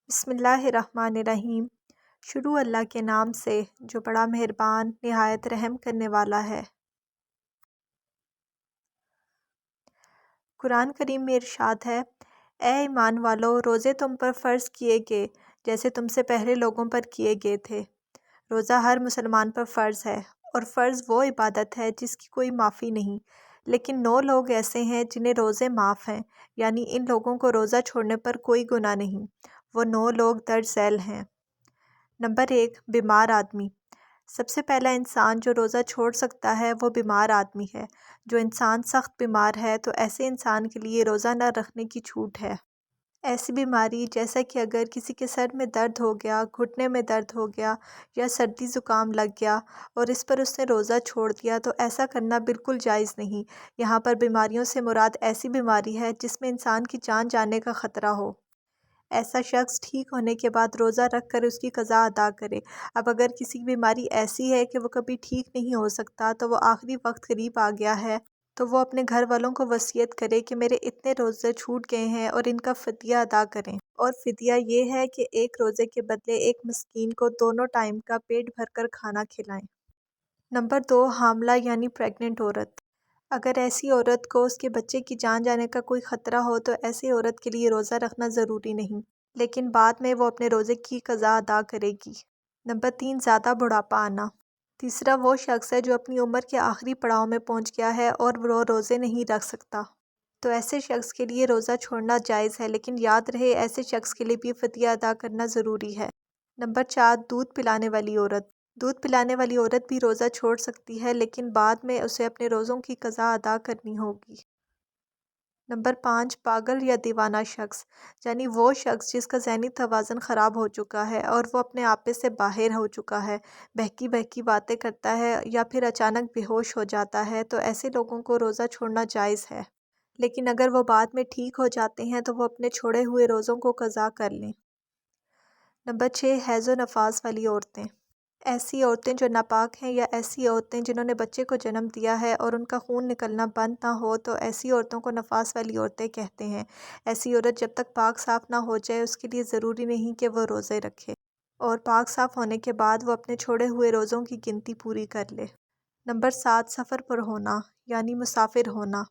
بسم اللہ الرحمن الرحیم۔ شروع اللہ کے نام سے جو بڑا مہربان نہایت رحم کرنے والا ہے۔ قرآن کریم میں ارشاد ہے، اے ایمان والو، روزے تم پر فرض کیے گئے جیسے تم سے پہلے لوگوں پر کیے گئے تھے۔ روزہ ہر مسلمان پر فرض ہے، اور فرض وہ عبادت ہے جس کی کوئی معافی نہیں، لیکن 9 لوگ ایسے ہیں جنہیں روزے معاف ہیں، یعنی ان لوگوں کو روزہ چھوڑنے پر کوئی گناہ نہیں۔ وہ 9 لوگ درج ذیل ہیں۔ نمبر 1، بیمار آدمی۔ سب سے پہلا انسان جو روزہ چھوڑ سکتا ہے وہ بیمار آدمی ہے۔ جو انسان سخت بیمار ہے تو ایسے انسان کے لیے روزہ نہ رکھنے کی چھوٹ ہے۔ ایسی بیماری جیسا کہ اگر کسی کے سر میں درد ہو گیا، گھٹنے میں درد ہو گیا یا سردی زکام لگ گیا اور اس پر اس نے روزہ چھوڑ دیا تو ایسا کرنا بالکل جائز نہیں۔ یہاں پر بیماریوں سے مراد ایسی بیماری ہے جس میں انسان کی جان جانے کا خطرہ ہو۔ ایسا شخص ٹھیک ہونے کے بعد روزہ رکھ کر اس کی قضا ادا کرے۔ اب اگر کسی کی بیماری ایسی ہے کہ وہ کبھی ٹھیک نہیں ہو سکتا، تو وہ آخری وقت قریب آ گیا ہے، تو وہ اپنے گھر والوں کو وصیت کرے کہ میرے اتنے روزے چھوٹ گئے ہیں اور ان کا فدیہ ادا کریں۔ اور فدیہ یہ ہے کہ ایک روزے کے بدلے ایک مسکین کو دونوں ٹائم کا پیٹ بھر کر کھانا کھلائیں۔ نمبر 2، حاملہ یعنی پریگننٹ عورت۔ اگر ایسی عورت کو اس کے بچے کی جان جانے کا کوئی خطرہ ہو تو ایسی عورت کے لیے روزہ رکھنا ضروری نہیں، لیکن بعد میں وہ اپنے روزے کی قضا ادا کرے گی۔ نمبر 3، زیادہ بڑھاپا آنا۔ تیسرا وہ شخص ہے جو اپنی عمر کے آخری پڑاؤ میں پہنچ گیا ہے اور وہ روزے نہیں رکھ سکتا، تو ایسے شخص کے لیے روزہ چھوڑنا جائز ہے، لیکن یاد رہے ایسے شخص کے لیے بھی فدیہ ادا کرنا ضروری ہے۔ نمبر 4، دودھ پلانے والی عورت۔ دودھ پلانے والی عورت بھی روزہ چھوڑ سکتی ہے، لیکن بعد میں اسے اپنے روزوں کی قضا ادا کرنی ہوگی۔ نمبر 5، پاگل یا دیوانہ شخص، یعنی وہ شخص جس کا ذہنی توازن خراب ہو چکا ہے اور وہ اپنے آپے سے باہر ہو چکا ہے، بہکی بہکی باتیں کرتا ہے یا پھر اچانک بے ہوش ہو جاتا ہے، تو ایسے لوگوں کو روزہ چھوڑنا جائز ہے، لیکن اگر وہ بعد میں ٹھیک ہو جاتے ہیں تو وہ اپنے چھوڑے ہوئے روزوں کو قضا کر لیں۔ نمبر 6، حیض و نفاس والی عورتیں۔ ایسی عورتیں جو ناپاک ہیں یا ایسی عورتیں جنہوں نے بچے کو جنم دیا ہے اور ان کا خون نکلنا بند نہ ہو، تو ایسی عورتوں کو نفاس والی عورتیں کہتے ہیں۔ ایسی عورت جب تک پاک صاف نہ ہو جائے اس کے لیے ضروری نہیں کہ وہ روزے رکھے، اور پاک صاف ہونے کے بعد وہ اپنے چھوڑے ہوئے روزوں کی گنتی پوری کر لے۔ نمبر 7، سفر پر ہونا یعنی مسافر ہونا۔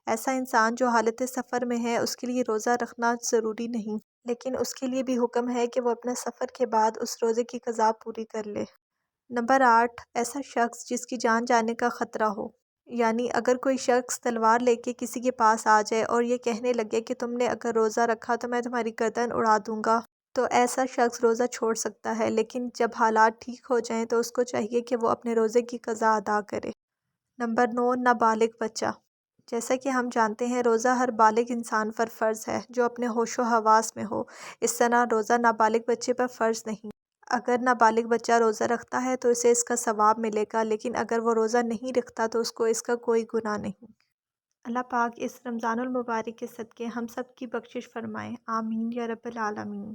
ایسا انسان جو حالت سفر میں ہے اس کے لیے روزہ رکھنا ضروری نہیں، لیکن اس کے لیے بھی حکم ہے کہ وہ اپنے سفر کے بعد اس روزے کی قضا پوری کر لے۔ نمبر 8، ایسا شخص جس کی جان جانے کا خطرہ ہو، یعنی اگر کوئی شخص تلوار لے کے کسی کے پاس آ جائے اور یہ کہنے لگے کہ تم نے اگر روزہ رکھا تو میں تمہاری گردن اڑا دوں گا، تو ایسا شخص روزہ چھوڑ سکتا ہے، لیکن جب حالات ٹھیک ہو جائیں تو اس کو چاہیے کہ وہ اپنے روزے کی قضا ادا کرے۔ نمبر 9، نابالغ بچہ۔ جیسا کہ ہم جانتے ہیں روزہ ہر بالغ انسان پر فرض ہے جو اپنے ہوش و حواس میں ہو، اس طرح روزہ نابالغ بچے پر فرض نہیں۔ اگر نابالغ بچہ روزہ رکھتا ہے تو اسے اس کا ثواب ملے گا، لیکن اگر وہ روزہ نہیں رکھتا تو اس کو اس کا کوئی گناہ نہیں۔ اللہ پاک اس رمضان المبارک کے صدقے ہم سب کی بخشش فرمائے، آمین یا رب العالمین۔